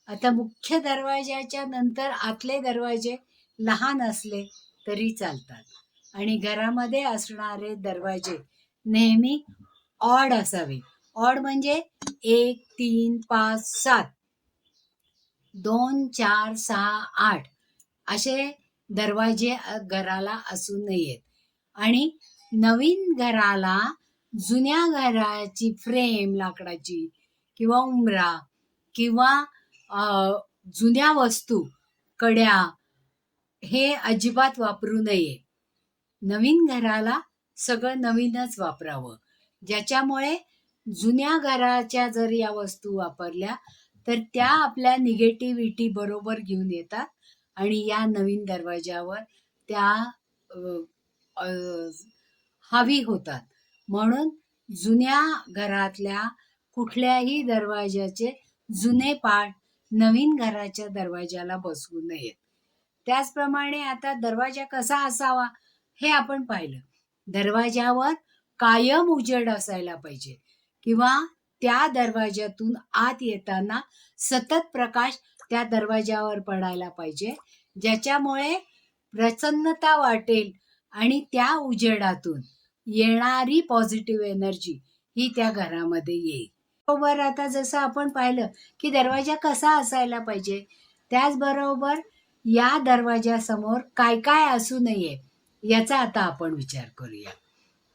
आता मुख्य दरवाजाच्या नंतर आतले दरवाजे लहान असले तरी चालतात आणि घरामध्ये असणारे दरवाजे नेहमी ऑड असावे. ऑड म्हणजे 1, 3, 5, 7, 2, 4, 6, 8 असे दरवाजे घराला असू नयेत. आणि नवीन घराला जुन्या घराची फ्रेम लाकडाची किंवा उंबरा किंवा अ, जुन्या वस्तू, कड्या हे अजिबात वापरू नये. नवीन घराला सगळं नवीनच वापरावं. ज्याच्यामुळे जुन्या घराच्या जर या वस्तू वापरल्या तर त्या आपल्या निगेटिव्हिटी बरोबर घेऊन येतात आणि या नवीन दरवाजावर त्या अ, अ, हावी होतात. म्हणून जुन्या घरातल्या कुठल्याही दरवाजाचे जुने पार्ट नवीन घराच्या दरवाजाला बसवू नयेत. त्याचप्रमाणे आता दरवाजा कसा असावा हे आपण पाहिलं. दरवाजावर कायम उजेड असायला पाहिजे किंवा त्या दरवाजातून आत येताना सतत प्रकाश त्या दरवाजावर पडायला पाहिजे, ज्याच्यामुळे प्रसन्नता वाटेल आणि त्या उजेडातून येणारी पॉझिटिव्ह एनर्जी ही त्या घरामध्ये येईल. बरोबर आता जसं आपण पाहिलं की दरवाजा कसा असायला पाहिजे, त्याचबरोबर या दरवाजासमोर काय काय असू नये याचा आता आपण विचार करूया.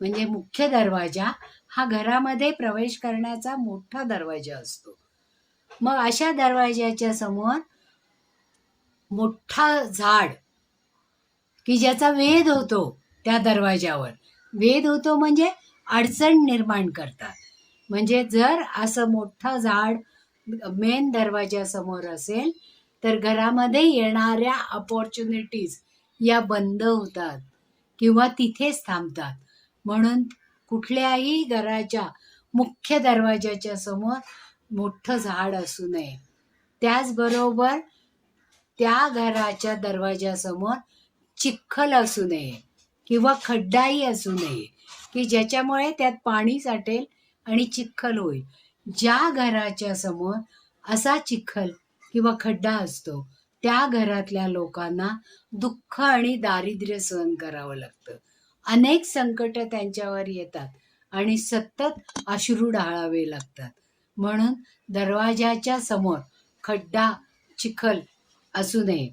म्हणजे मुख्य दरवाजा हा घरामध्ये प्रवेश करण्याचा मोठा दरवाजा असतो. मग अशा दरवाजाच्या समोर मोठा झाड की ज्याचा वेध होतो, त्या दरवाजावर वेध होतो म्हणजे अडचण निर्माण करतात. म्हणजे जर असं मोठं झाड मेन दरवाजासमोर असेल तर घरामध्ये येणाऱ्या अपॉर्च्युनिटीज या बंद होतात किंवा तिथेच थांबतात. म्हणून कुठल्याही घराच्या मुख्य दरवाजाच्या समोर मोठं झाड असू नये. त्याचबरोबर त्या घराच्या दरवाजासमोर चिखल असू नये किंवा खड्डाही असू नये की ज्याच्यामुळे त्यात पाणी साठेल आणि चिखल होईल. ज्या घराच्या समोर असा चिखल किंवा खड्डा असतो त्या घरातल्या लोकांना दुःख आणि दारिद्र्य सहन करावं लागतं. अनेक संकट त्यांच्यावर येतात आणि सतत अश्रू ढाळावे लागतात. म्हणून दरवाजाच्या समोर खड्डा, चिखल असू नये.